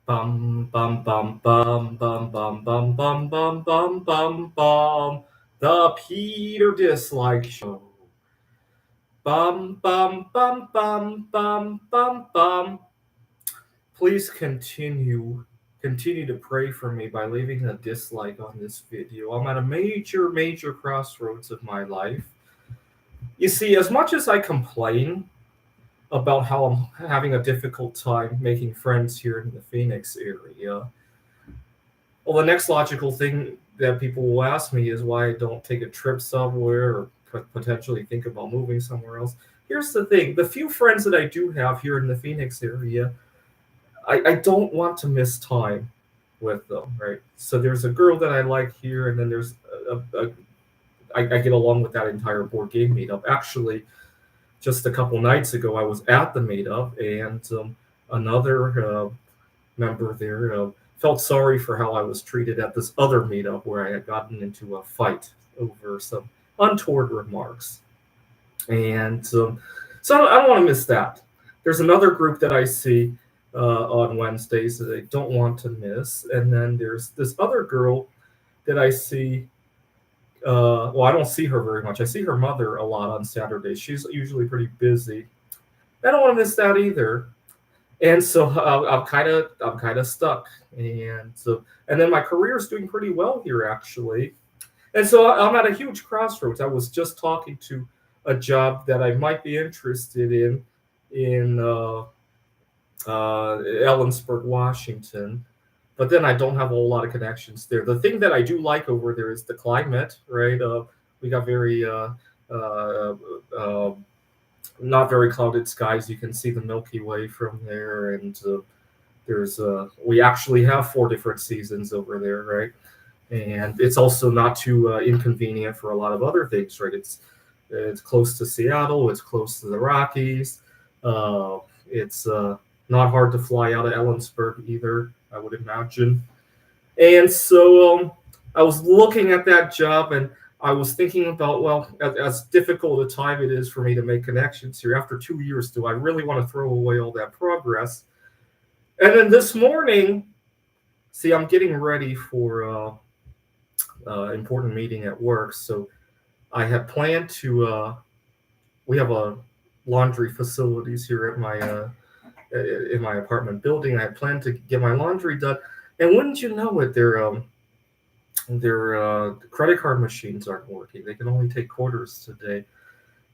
Bum bum bum bum bum bum bum bum bum bum bum bum. The Peter Dislike Show. Bum bum bum bum bum bum bum. Please continue to pray for me by leaving a dislike on this video. I'm at a major crossroads of my life. You see, as much as I complain about how I'm having a difficult time making friends here in the Phoenix area, well, the next logical thing that people will ask me is why I don't take a trip somewhere or potentially think about moving somewhere else. Here's the thing: the few friends that I do have here in the Phoenix area, I don't want to miss time with them, right? So there's a girl that I like here, and then there's I get along with that entire board game meetup. Actually, just a couple nights ago, I was at the meetup, and another member there felt sorry for how I was treated at this other meetup where I had gotten into a fight over some untoward remarks. And so I don't want to miss that. There's another group that I see on Wednesdays that I don't want to miss. And then there's this other girl that I see. Well, I don't see her very much. I see her mother a lot on Saturdays. She's usually pretty busy. I don't want to miss that either. And so I'm kind of stuck. And then my career is doing pretty well here actually. And so I'm at a huge crossroads. I was just talking to a job that I might be interested in Ellensburg, Washington. But then I don't have a whole lot of connections there. The thing that I do like over there is the climate, right? We got very uh, uh, not very clouded skies. You can see the Milky Way from there, and there's we actually have four different seasons over there, right? And it's also not too inconvenient for a lot of other things, right? It's close to Seattle, it's close to the Rockies. It's not hard to fly out of Ellensburg either, I would imagine. And so I was looking at that job and I was thinking about, well, as difficult a time it is for me to make connections here after 2 years, do I really want to throw away all that progress? And then this morning, see, I'm getting ready for important meeting at work. So I had planned to, we have a laundry facilities here at my in my apartment building. I had planned to get my laundry done, and wouldn't you know it, their credit card machines aren't working. They can only take quarters today,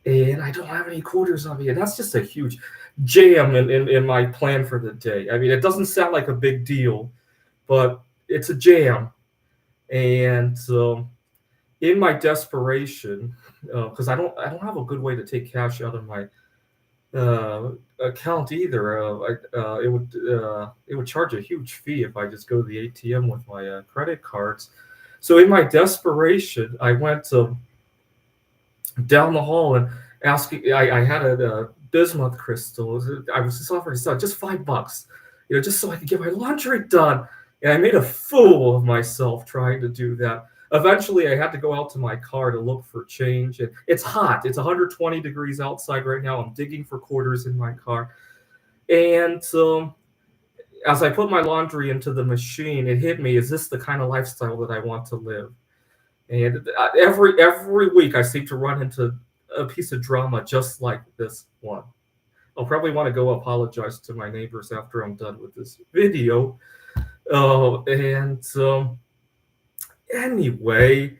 and I don't have any quarters on me, and that's just a huge jam in my plan for the day. I mean, it doesn't sound like a big deal, but it's a jam, and in my desperation, because I don't have a good way to take cash out of my uh, account either. It would charge a huge fee if I just go to the ATM with my credit cards. So in my desperation, I went down the hall and asking. I had a bismuth crystal. I was just offering to sell just $5, just so I could get my laundry done. And I made a fool of myself trying to do that. Eventually, I had to go out to my car to look for change. And it's hot. It's 120 degrees outside right now. I'm digging for quarters in my car. And as I put my laundry into the machine, it hit me: is this the kind of lifestyle that I want to live? And every week, I seem to run into a piece of drama just like this one. I'll probably want to go apologize to my neighbors after I'm done with this video. And anyway,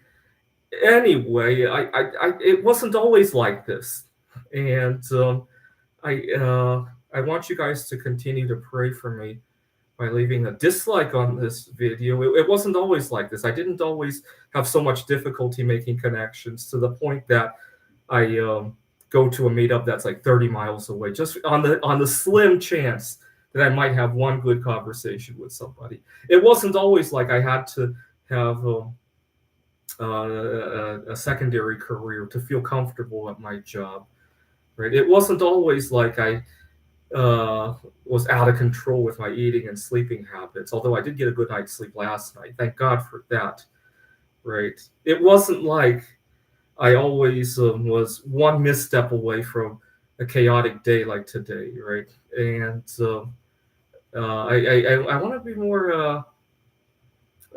it wasn't always like this, and I I want you guys to continue to pray for me by leaving a dislike on this video. It wasn't always like this. I didn't always have so much difficulty making connections to the point that I go to a meetup that's like 30 miles away, just on the slim chance that I might have one good conversation with somebody. It wasn't always like I had to have a secondary career to feel comfortable at my job. Right? It wasn't always like I was out of control with my eating and sleeping habits. Although I did get a good night's sleep last night, thank God for that. Right? It wasn't like I always was one misstep away from a chaotic day like today. Right? And I want to be more.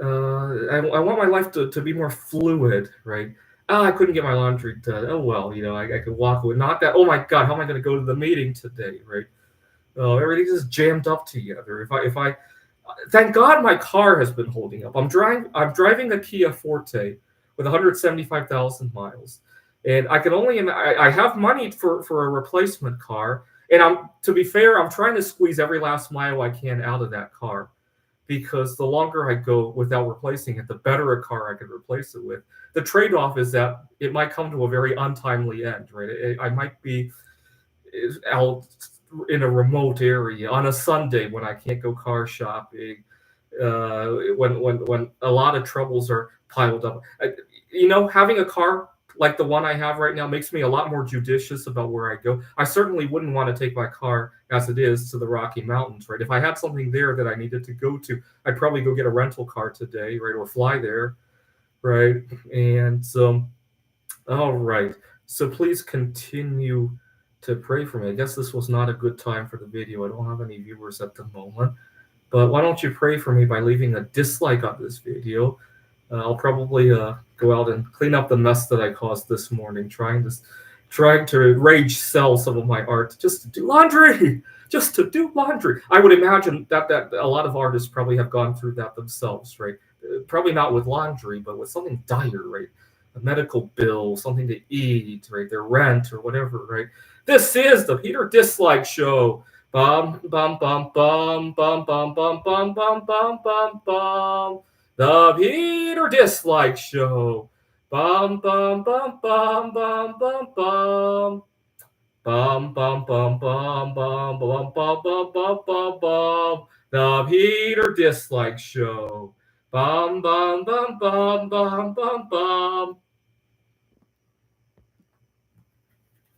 I want my life to be more fluid, right? I couldn't get my laundry done. Oh well, I could walk away. Not that. Oh my God, how am I going to go to the meeting today, right? Everything's just jammed up together. If I thank God my car has been holding up. I'm driving a Kia Forte with 175,000 miles, and I can only I have money for a replacement car. And to be fair, I'm trying to squeeze every last mile I can out of that car, because the longer I go without replacing it, the better a car I could replace it with. The trade-off is that it might come to a very untimely end, right? I might be out in a remote area on a Sunday when I can't go car shopping, when a lot of troubles are piled up. Having a car like the one I have right now makes me a lot more judicious about where I go. I certainly wouldn't want to take my car as it is to the Rocky Mountains, right? If I had something there that I needed to go to, I'd probably go get a rental car today, right, or fly there, right? And all right. So please continue to pray for me. I guess this was not a good time for the video. I don't have any viewers at the moment. But why don't you pray for me by leaving a dislike on this video? I'll probably go out and clean up the mess that I caused this morning, trying to rage sell some of my art just to do laundry, just to do laundry. I would imagine that a lot of artists probably have gone through that themselves, right? Probably not with laundry, but with something dire, right? A medical bill, something to eat, right? Their rent or whatever, right? This is the Peter Dislike Show. Bum bum bum bum bum bum bum bum bum bum bum bum. The Peter Dislike Show. Bum bum bum bum bum bum bum. Bum bum bum bum bum bum bum bum bum bum bum. The Peter Dislike Show. Bum bum bum bum bum bum bum.